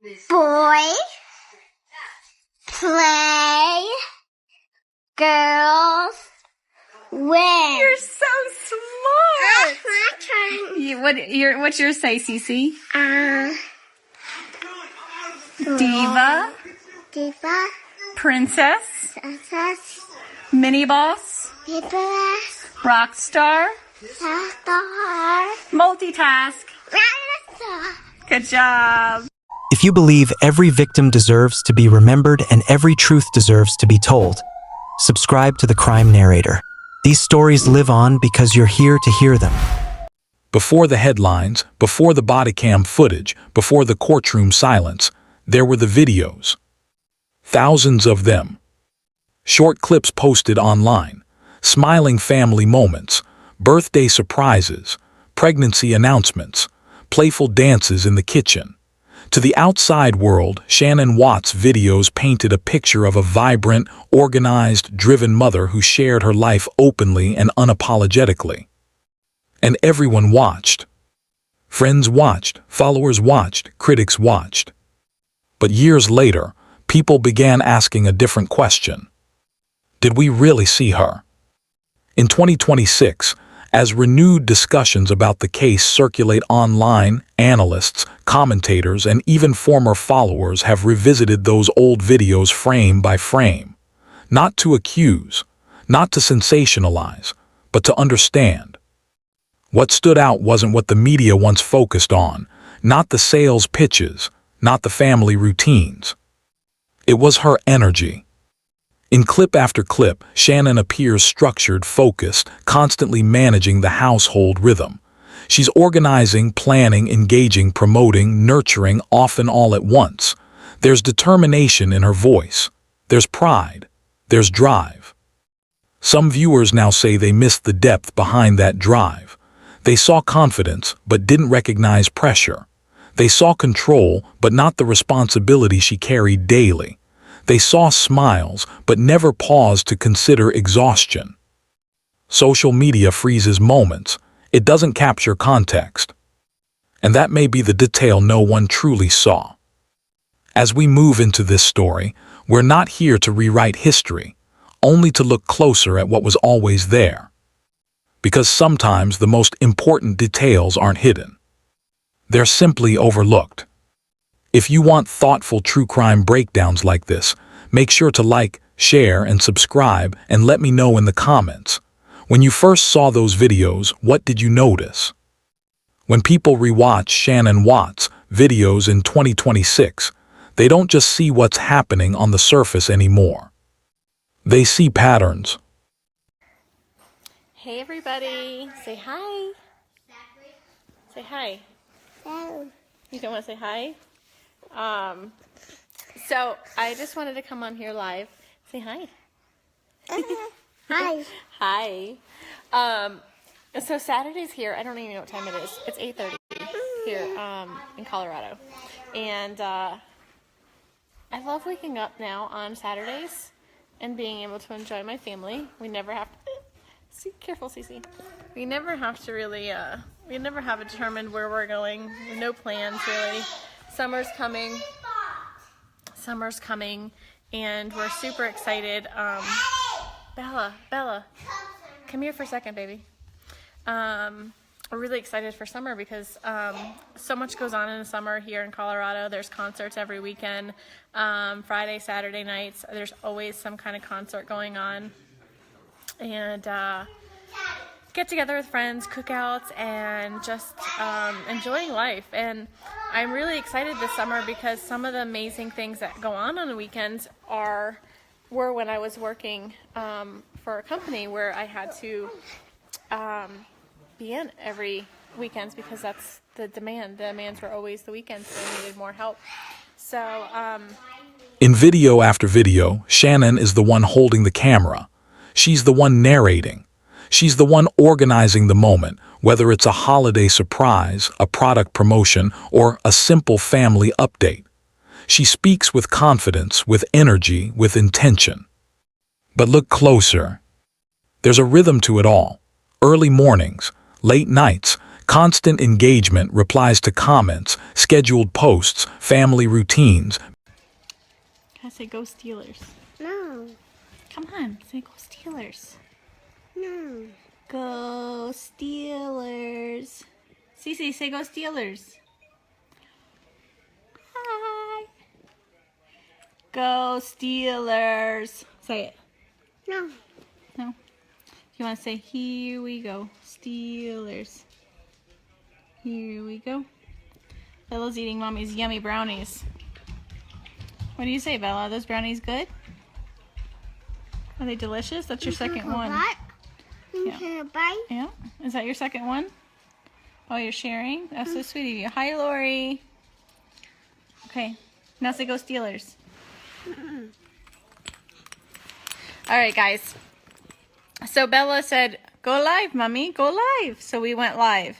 Boy, play, girls, win. You're so smart. My turn. What's yours say, Cece? Diva, Princess, princess, mini boss, princess, rock star, star, multitask. dinosaur. Good job. If you believe every victim deserves to be remembered and every truth deserves to be told, subscribe to The Crime Narrator. These stories live on because you're here to hear them. Before the headlines, before the body cam footage, before the courtroom silence, there were the videos. Thousands of them. Short clips posted online, smiling family moments, birthday surprises, pregnancy announcements, playful dances in the kitchen. To the outside world, Shanann Watts' videos painted a picture of a vibrant, organized, driven mother who shared her life openly and unapologetically. And everyone watched. Friends watched, followers watched, critics watched. But years later, people began asking a different question. Did we really see her? In 2026, as renewed discussions about the case circulate online, analysts, commentators, and even former followers have revisited those old videos frame by frame. Not to accuse, not to sensationalize, but to understand. What stood out wasn't what the media once focused on, not the sales pitches, not the family routines. It was her energy. In clip after clip, Shanann appears structured, focused, constantly managing the household rhythm. She's organizing, planning, engaging, promoting, nurturing, often all at once. There's determination in her voice. There's pride. There's drive. Some viewers now say they missed the depth behind that drive. They saw confidence, but didn't recognize pressure. They saw control, but not the responsibility she carried daily. They saw smiles, but never paused to consider exhaustion. Social media freezes moments. It doesn't capture context. And that may be the detail no one truly saw. As we move into this story, we're not here to rewrite history, only to look closer at what was always there. Because sometimes the most important details aren't hidden. They're simply overlooked. If you want thoughtful true crime breakdowns like this, make sure to like, share, and subscribe, and let me know in the comments. When you first saw those videos, what did you notice? When people rewatch Shanann Watts' videos in 2026, they don't just see what's happening on the surface anymore. They see patterns. Hey everybody, say hi. Say hi. You don't want to say hi? So I just wanted to come on here live. Say hi. Hi. Hi. So Saturday's here. I don't even know what time it is. It's 8:30 here in Colorado. And I love waking up now on Saturdays and being able to enjoy my family. We never have to... Careful, Cece. We never have to really... we never have determined where we're going. No plans, really. Summer's coming, and we're super excited. Bella, come here for a second, baby. We're really excited for summer because so much goes on in the summer here in Colorado. There's concerts every weekend, Friday, Saturday nights. There's always some kind of concert going on. And get together with friends, cookouts, and just enjoying life. And I'm really excited this summer because some of the amazing things that go on the weekends were when I was working for a company where I had to be in every weekends because that's the demand. The demands were always the weekends, so I needed more help. So in video after video, Shanann is the one holding the camera. She's the one narrating. She's the one organizing the moment, whether it's a holiday surprise, a product promotion, or a simple family update. She speaks with confidence, with energy, with intention. But look closer. There's a rhythm to it all. Early mornings, late nights, Constant engagement, replies to comments, scheduled posts, family routines. I say go Steelers. No. Come on, say go Steelers. No. Go Steelers. Cece, say go Steelers. Hi. Go Steelers. Say it. No. No. You want to say here we go, Steelers. Here we go. Bella's eating Mommy's yummy brownies. What do you say, Bella? Are those brownies good? Are they delicious? That's your second one. Yeah. Bye. Yeah. Is that your second one? Oh, you're sharing? That's so sweet of you. Hi, Lori. Okay. Now say go Steelers. All right, guys. So Bella said, go live, Mommy. Go live. So we went live.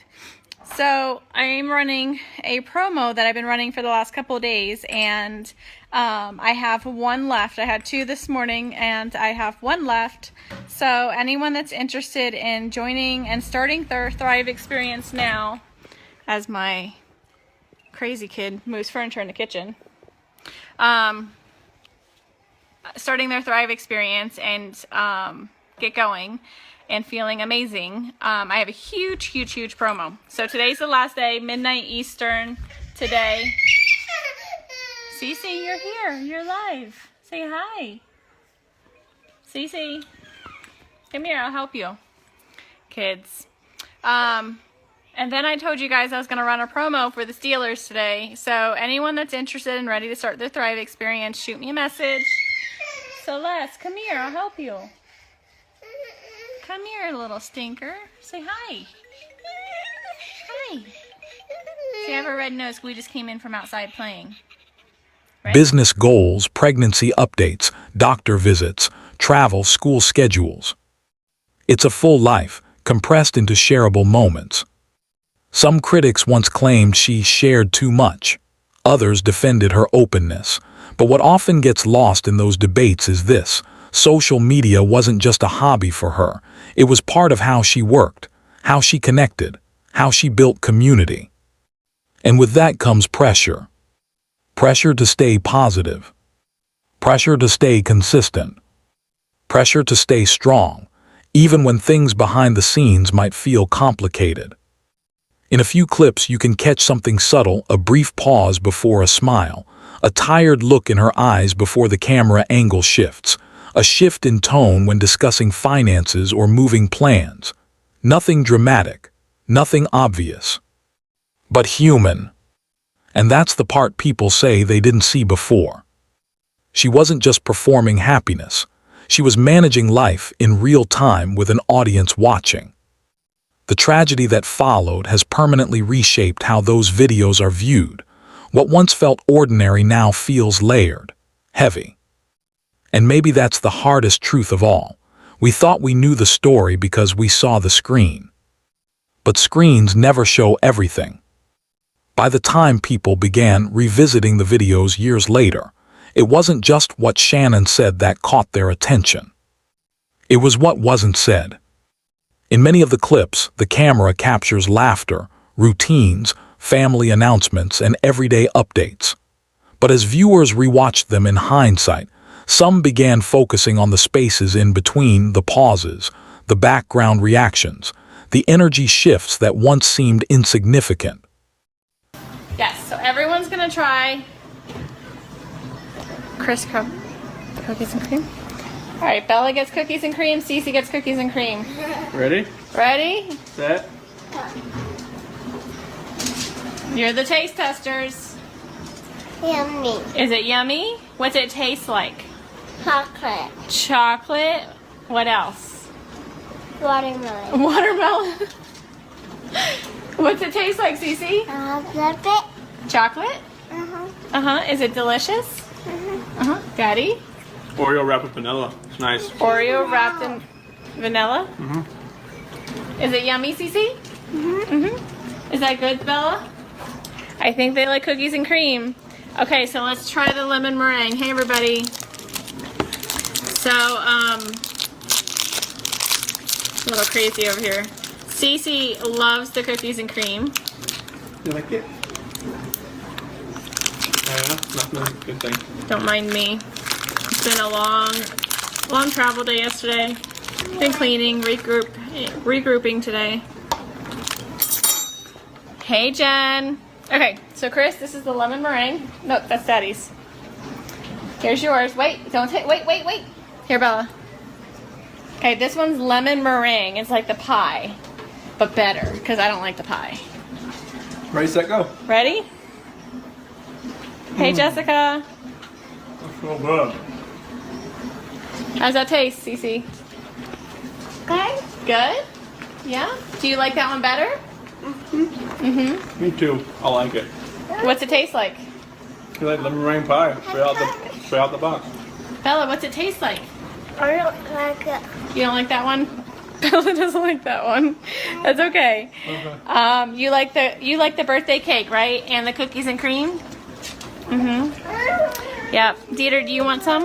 So I'm running a promo that I've been running for the last couple of days, and I have one left. I had 2 this morning, and I have 1 left. So anyone that's interested in joining and starting their Thrive experience now, as my crazy kid moves furniture in the kitchen, starting their Thrive experience and get going and feeling amazing, I have a huge promo. So today's the last day, midnight Eastern today. Cece, you're here. You're live. Say hi. Cece, come here. I'll help you. Kids. And then I told you guys I was going to run a promo for the Steelers today. So anyone that's interested and ready to start their Thrive experience, shoot me a message. Celeste, come here. I'll help you. Come here, little stinker. Say hi. Hi. See, I have a red nose. We just came in from outside playing. Right? Business goals, pregnancy updates, doctor visits, travel, school schedules. It's a full life, compressed into shareable moments. Some critics once claimed she shared too much. Others defended her openness. But what often gets lost in those debates is this: social media wasn't just a hobby for her. It was part of how she worked, how she connected, how she built community. And with that comes pressure. Pressure to stay positive. Pressure to stay consistent. Pressure to stay strong, even when things behind the scenes might feel complicated. In a few clips, you can catch something subtle: a brief pause before a smile, a tired look in her eyes before the camera angle shifts, a shift in tone when discussing finances or moving plans. Nothing dramatic, nothing obvious, but human. And that's the part people say they didn't see before. She wasn't just performing happiness. She was managing life in real time with an audience watching. The tragedy that followed has permanently reshaped how those videos are viewed. What once felt ordinary now feels layered, heavy. And maybe that's the hardest truth of all. We thought we knew the story because we saw the screen. But screens never show everything. By the time people began revisiting the videos years later, it wasn't just what Shanann said that caught their attention. It was what wasn't said. In many of the clips, the camera captures laughter, routines, family announcements, and everyday updates. But as viewers rewatched them in hindsight, some began focusing on the spaces in between, the pauses, the background reactions, the energy shifts that once seemed insignificant. Yes, so everyone's going to try cookies and cream. All right, Bella gets cookies and cream, Cece gets cookies and cream. Ready? Ready? Set. You're the taste testers. Yummy. Is it yummy? What's it taste like? Chocolate. Chocolate. What else? Watermelon. Watermelon. What's it taste like, Cece? Love it. Chocolate? Uh-huh. Is it delicious? Daddy? Oreo wrapped with vanilla. It's nice. Oreo wrapped in vanilla? Is it yummy, Cece? Is that good, Bella? I think they like cookies and cream. Okay, so let's try the lemon meringue. Hey, everybody. So, a little crazy over here. Cece loves the cookies and cream. You like it? Yeah, nothing. Good thing. Don't mind me. It's been a long travel day yesterday. Been cleaning, regrouping today. Hey, Jen. Okay, so Chris, this is the lemon meringue. No, that's Daddy's. Here's yours. Wait, don't take. Wait. Here, Bella. Okay, this one's lemon meringue. It's like the pie, but better because I don't like the pie. Ready, set, go. Ready? Hey, Jessica. That's so good. How's that taste, Cece? Good. Good? Yeah? Do you like that one better? Me too. I like it. What's it taste like? You like lemon meringue pie? Straight out the box. Bella, what's it taste like? I don't like it. You don't like that one? Bella doesn't like that one. That's okay. You like the birthday cake, right? And the cookies and cream? Yeah. Dieter, do you want some?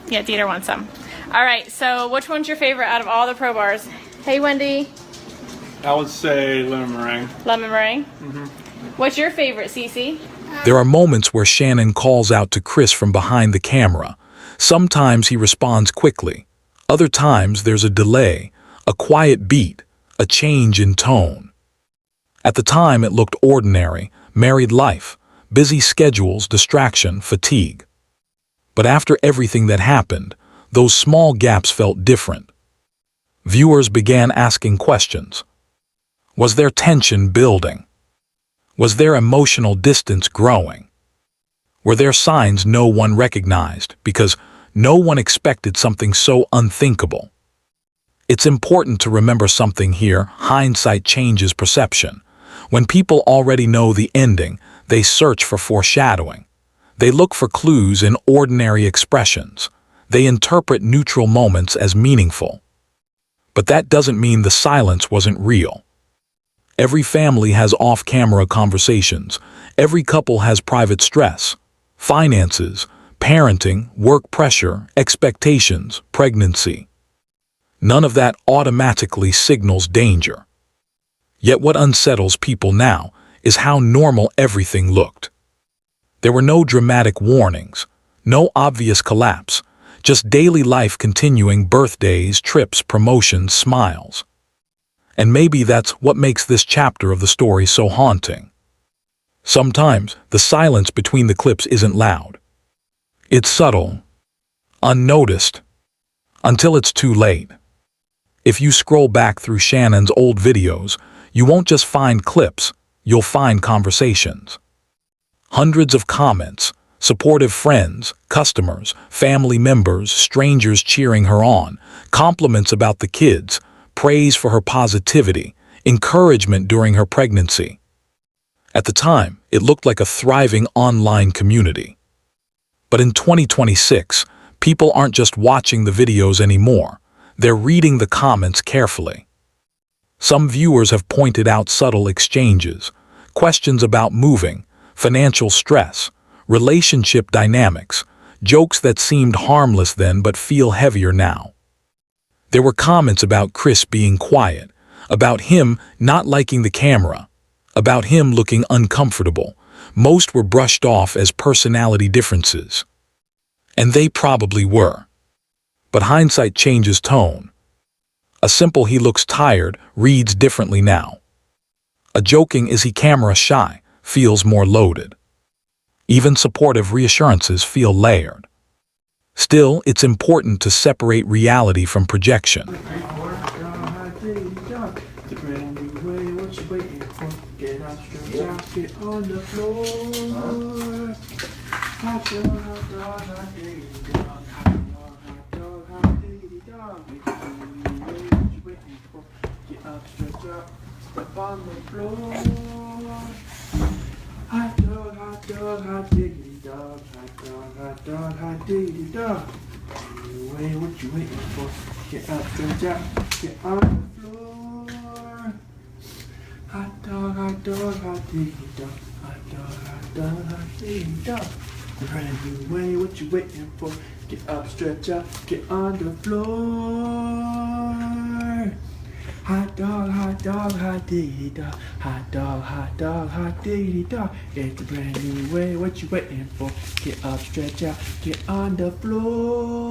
Yeah, Dieter wants some. All right, so which one's your favorite out of all the Pro Bars? Hey, Wendy. I would say lemon meringue. Lemon meringue? What's your favorite, Cece? There are moments where Shannon calls out to Chris from behind the camera. Sometimes he responds quickly. Other times there's a delay, a quiet beat, a change in tone. At the time it looked ordinary, married life, busy schedules, distraction, fatigue. But after everything that happened, those small gaps felt different. Viewers began asking questions. Was there tension building? Was there emotional distance growing? Were there signs no one recognized because no one expected something so unthinkable? It's important to remember something here. Hindsight changes perception. When people already know the ending, they search for foreshadowing. They look for clues in ordinary expressions. They interpret neutral moments as meaningful. But that doesn't mean the silence wasn't real. Every family has off-camera conversations. Every couple has private stress, finances, parenting, work pressure, expectations, pregnancy. None of that automatically signals danger. Yet what unsettles people now is how normal everything looked. There were no dramatic warnings, no obvious collapse, just daily life continuing: birthdays, trips, promotions, smiles. And maybe that's what makes this chapter of the story so haunting. Sometimes the silence between the clips isn't loud. It's subtle, unnoticed, until it's too late. If you scroll back through Shannon's old videos, you won't just find clips, you'll find conversations. Hundreds of comments, supportive friends, customers, family members, strangers cheering her on, compliments about the kids, praise for her positivity, encouragement during her pregnancy. At the time, it looked like a thriving online community. But in 2026, people aren't just watching the videos anymore. They're reading the comments carefully. Some viewers have pointed out subtle exchanges, questions about moving, financial stress, relationship dynamics, jokes that seemed harmless then but feel heavier now. There were comments about Chris being quiet, about him not liking the camera, about him looking uncomfortable. Most were brushed off as personality differences. And they probably were. But hindsight changes tone. A simple "he looks tired" reads differently now. A joking "is he camera shy" feels more loaded. Even supportive reassurances feel layered. Still, it's important to separate reality from projection. Anyway, what you waiting for? Get up, stretch out, get on the floor. Hot dog, hot dog, hot diggity dog. Hot dog, hot dog, hot diggity dog. Anyway, what you waiting for? Get up, stretch out, get on the floor. Hot dog, hot diggity dog. Hot dog, diggity dog. It's a brand new way, what you waiting for? Get up, stretch out, get on the floor.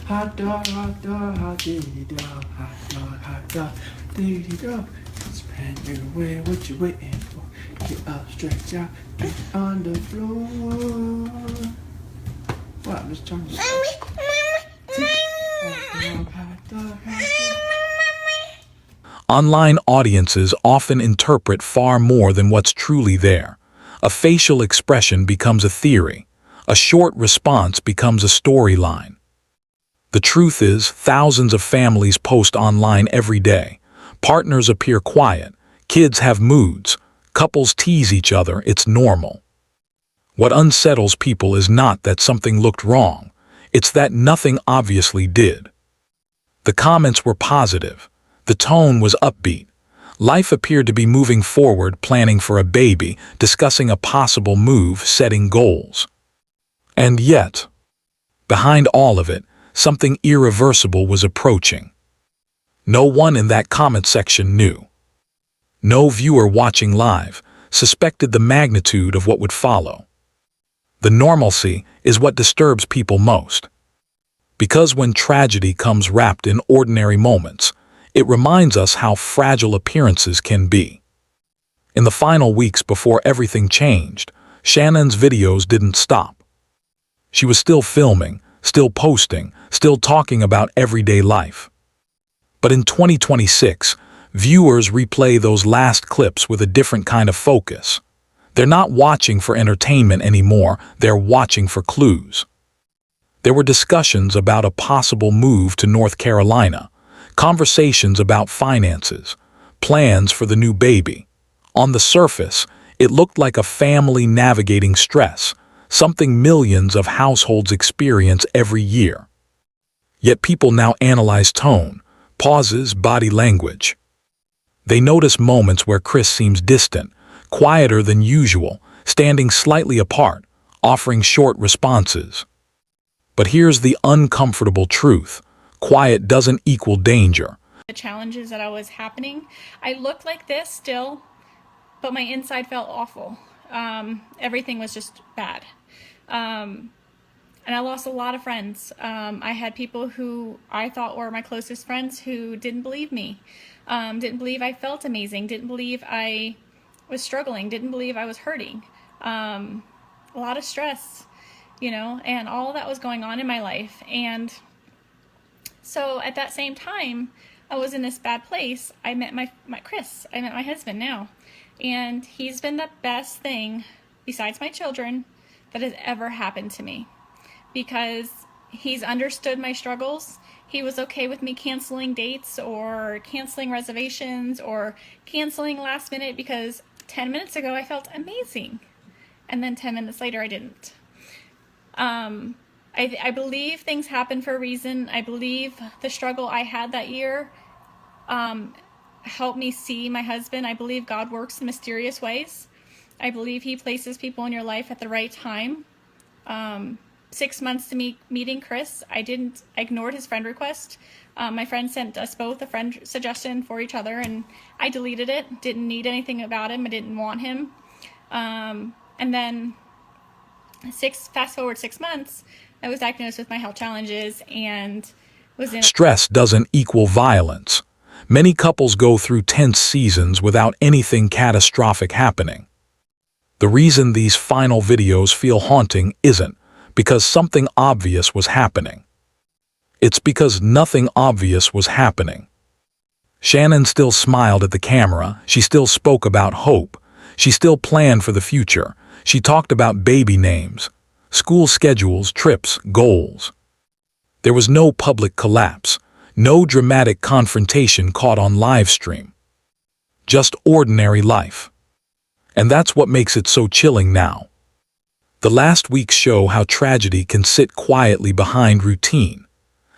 Hot dog, hot diggity dog. Hot dog, diggity dog. It's a brand new way, what you waiting for? Get up, stretch out, get on the floor. What? I'm just trying to... Online audiences often interpret far more than what's truly there. A facial expression becomes a theory. A short response becomes a storyline. The truth is, thousands of families post online every day. Partners appear quiet. Kids have moods. Couples tease each other. It's normal. What unsettles people is not that something looked wrong. It's that nothing obviously did. The comments were positive. The tone was upbeat. Life appeared to be moving forward, planning for a baby, discussing a possible move, setting goals. And yet, behind all of it, something irreversible was approaching. No one in that comment section knew. No viewer watching live suspected the magnitude of what would follow. The normalcy is what disturbs people most. Because when tragedy comes wrapped in ordinary moments, it reminds us how fragile appearances can be. In the final weeks before everything changed, Shanann's videos didn't stop. She was still filming, still posting, still talking about everyday life. But in 2026, viewers replay those last clips with a different kind of focus. They're not watching for entertainment anymore, they're watching for clues. There were discussions about a possible move to North Carolina, conversations about finances, plans for the new baby. On the surface, it looked like a family navigating stress, something millions of households experience every year. Yet people now analyze tone, pauses, body language. They notice moments where Chris seems distant, quieter than usual, standing slightly apart, offering short responses. But here's the uncomfortable truth. Quiet doesn't equal danger. The challenges that I was happening, I looked like this still, but my inside felt awful. Everything was just bad. And I lost a lot of friends. I had people who I thought were my closest friends who didn't believe me, didn't believe I felt amazing, didn't believe I was struggling, didn't believe I was hurting. A lot of stress, and all that was going on in my life. And so at that same time, I was in this bad place. I met my Chris. I met my husband now. And he's been the best thing, besides my children, that has ever happened to me. Because he's understood my struggles. He was okay with me canceling dates or canceling reservations or canceling last minute because 10 minutes ago I felt amazing. And then 10 minutes later I didn't. I believe things happen for a reason. I believe the struggle I had that year helped me see my husband. I believe God works in mysterious ways. I believe he places people in your life at the right time. 6 months to meeting Chris, I ignored his friend request. My friend sent us both a friend suggestion for each other, and I deleted it. Didn't need anything about him. I didn't want him. And then fast forward 6 months, I was diagnosed with my health challenges and was in... Stress doesn't equal violence. Many couples go through tense seasons without anything catastrophic happening. The reason these final videos feel haunting isn't because something obvious was happening. It's because nothing obvious was happening. Shanann still smiled at the camera. She still spoke about hope. She still planned for the future. She talked about baby names, school schedules, trips, goals. There was no public collapse, no dramatic confrontation caught on live stream. Just ordinary life. And that's what makes it so chilling now. The last weeks show how tragedy can sit quietly behind routine,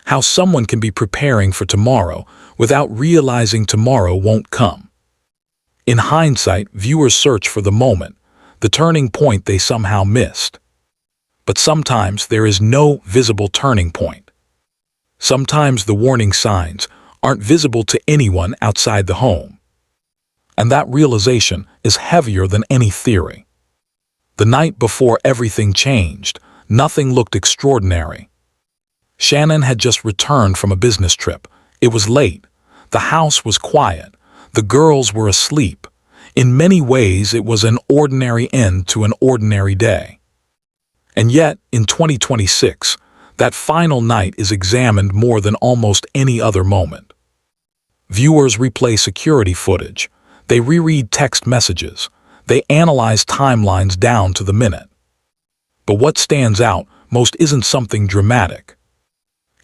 how someone can be preparing for tomorrow without realizing tomorrow won't come. In hindsight, viewers search for the moment, the turning point they somehow missed. But sometimes there is no visible turning point. Sometimes the warning signs, aren't visible to anyone outside the home. And that realization is heavier than any theory. The night before everything changed, nothing looked extraordinary. Shanann had just returned from a business trip. It was late. The house was quiet. The girls were asleep. In many ways, it was an ordinary end to an ordinary day. And yet, in 2026, that final night is examined more than almost any other moment. Viewers replay security footage. They reread text messages. They analyze timelines down to the minute. But what stands out most isn't something dramatic.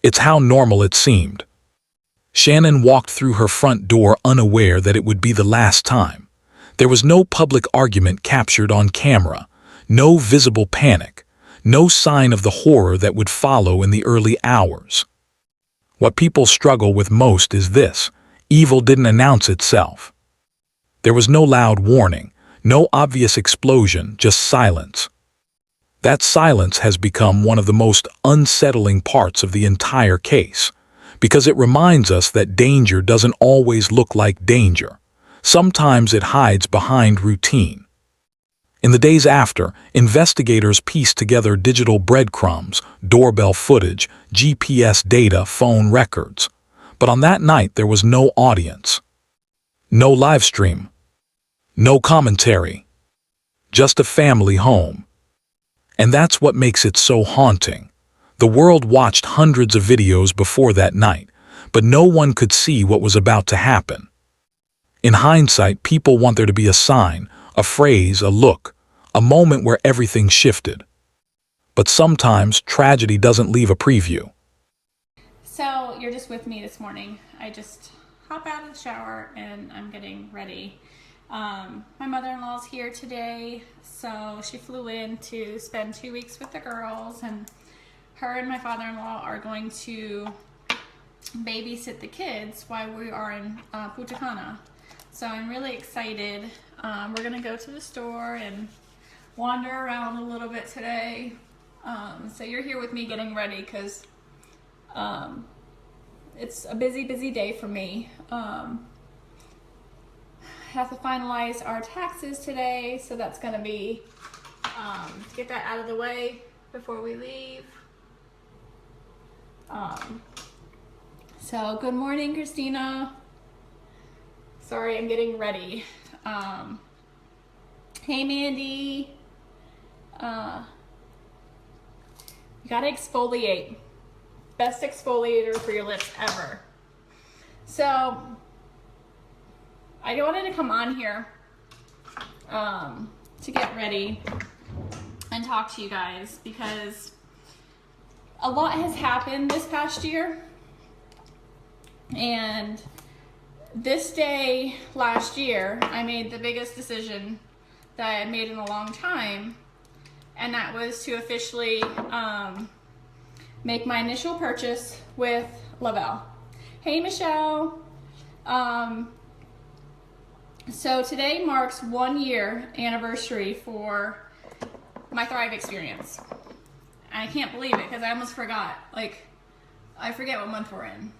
It's how normal it seemed. Shanann walked through her front door unaware that it would be the last time. There was no public argument captured on camera, no visible panic, no sign of the horror that would follow in the early hours. What people struggle with most is this: evil didn't announce itself. There was no loud warning, no obvious explosion, just silence. That silence has become one of the most unsettling parts of the entire case, because it reminds us that danger doesn't always look like danger. Sometimes it hides behind routine. In the days after, investigators pieced together digital breadcrumbs, doorbell footage, GPS data, phone records. But on that night, there was no audience, no live stream, no commentary, just a family home. And that's what makes it so haunting. The world watched hundreds of videos before that night, but no one could see what was about to happen. In hindsight, people want there to be a sign, a phrase, a look, a moment where everything shifted. But sometimes tragedy doesn't leave a preview. So you're just with me this morning. I just hop out of the shower and I'm getting ready. My mother-in-law's here today, so she flew in to spend 2 weeks with the girls, and her and my father-in-law are going to babysit the kids while we are in Punta Cana. So I'm really excited. We're gonna go to the store and wander around a little bit today. So you're here with me getting ready because it's a busy day for me. Have to finalize our taxes today, so that's gonna be get that out of the way before we leave. So good morning, Christina. Sorry, I'm getting ready. Hey, Mandy. You gotta exfoliate. Best exfoliator for your lips ever. So I wanted to come on here to get ready and talk to you guys because a lot has happened this past year. And this day last year, I made the biggest decision that I had made in a long time, and that was to officially make my initial purchase with Lavelle. Hey, Michelle. So today marks 1 year anniversary for my Thrive experience. I can't believe it because I almost forgot. Like, I forget what month we're in.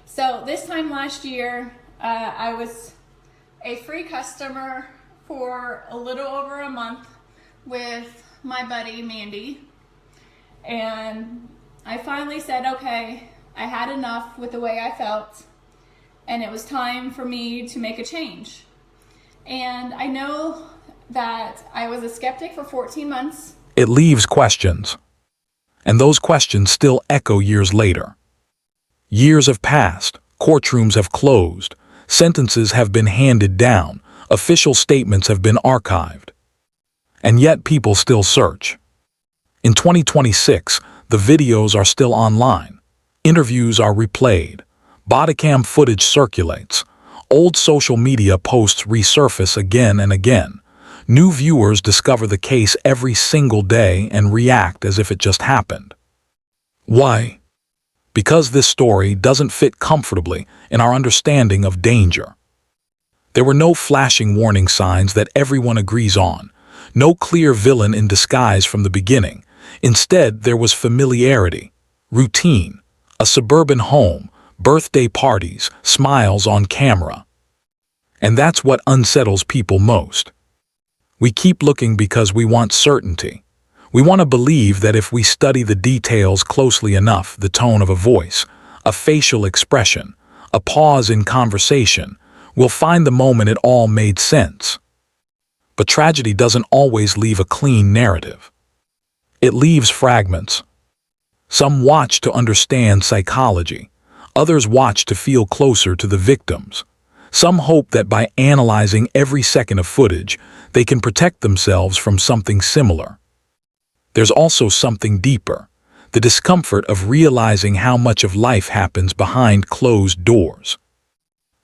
So this time last year, I was a free customer for a little over a month with my buddy Mandy. And I finally said, okay, I had enough with the way I felt, and it was time for me to make a change. And I know that I was a skeptic for 14 months. It leaves questions. And those questions still echo years later. Years have passed, courtrooms have closed, sentences have been handed down, official statements have been archived. And yet people still search. In 2026, the videos are still online. Interviews are replayed. Bodycam footage circulates. Old social media posts resurface again and again. New viewers discover the case every single day and react as if it just happened. Why? Because this story doesn't fit comfortably in our understanding of danger. There were no flashing warning signs that everyone agrees on, no clear villain in disguise from the beginning. Instead, there was familiarity, routine, A suburban home, birthday parties, smiles on camera. And that's what unsettles people most. We keep looking because we want certainty. We want to believe that if we study the details closely enough, the tone of a voice, a facial expression, a pause in conversation, we'll find the moment it all made sense. But tragedy doesn't always leave a clean narrative. It leaves fragments. Some watch to understand psychology. Others watch to feel closer to the victims. Some hope that by analyzing every second of footage, they can protect themselves from something similar. There's also something deeper, the discomfort of realizing how much of life happens behind closed doors.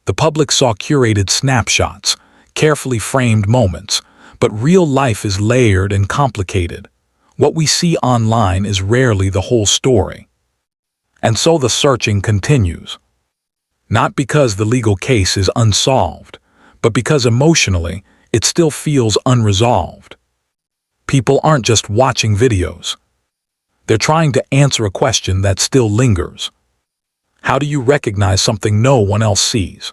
The public saw curated snapshots, carefully framed moments, but real life is layered and complicated. What we see online is rarely the whole story. And so the searching continues. Not because the legal case is unsolved, but because emotionally, it still feels unresolved. People aren't just watching videos. They're trying to answer a question that still lingers. How do you recognize something no one else sees?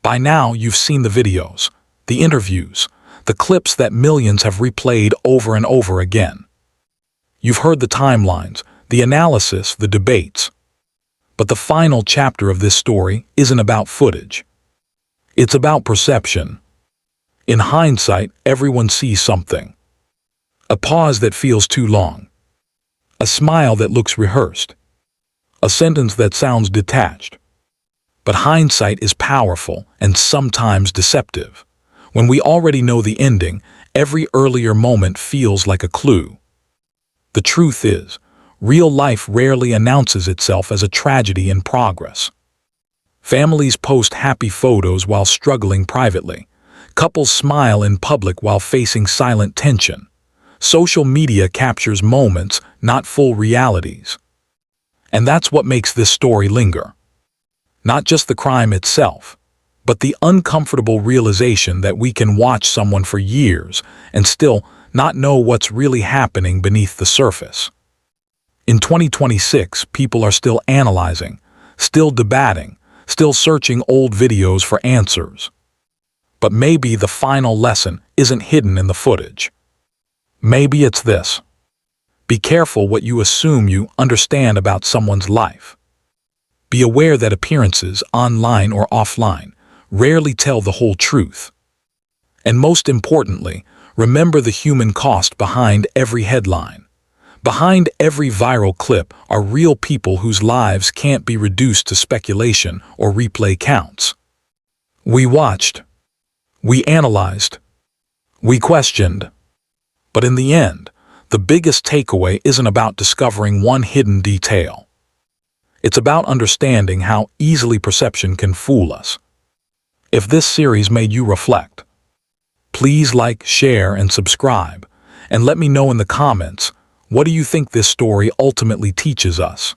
By now, you've seen the videos, the interviews, the clips that millions have replayed over and over again. You've heard the timelines, the analysis, the debates. But the final chapter of this story isn't about footage. It's about perception. In hindsight, everyone sees something. A pause that feels too long. A smile that looks rehearsed. A sentence that sounds detached. But hindsight is powerful and sometimes deceptive. When we already know the ending, every earlier moment feels like a clue. The truth is, real life rarely announces itself as a tragedy in progress. Families post happy photos while struggling privately. Couples smile in public while facing silent tension. Social media captures moments, not full realities. And that's what makes this story linger. Not just the crime itself, but the uncomfortable realization that we can watch someone for years and still not know what's really happening beneath the surface. In 2026, people are still analyzing, still debating, still searching old videos for answers. But maybe the final lesson isn't hidden in the footage. Maybe it's this. Be careful what you assume you understand about someone's life. Be aware that appearances, online or offline, rarely tell the whole truth. And most importantly, remember the human cost behind every headline. Behind every viral clip are real people whose lives can't be reduced to speculation or replay counts. We watched. We analyzed. We questioned. But in the end, the biggest takeaway isn't about discovering one hidden detail. It's about understanding how easily perception can fool us. If this series made you reflect, please like, share, and subscribe, and let me know in the comments, what do you think this story ultimately teaches us?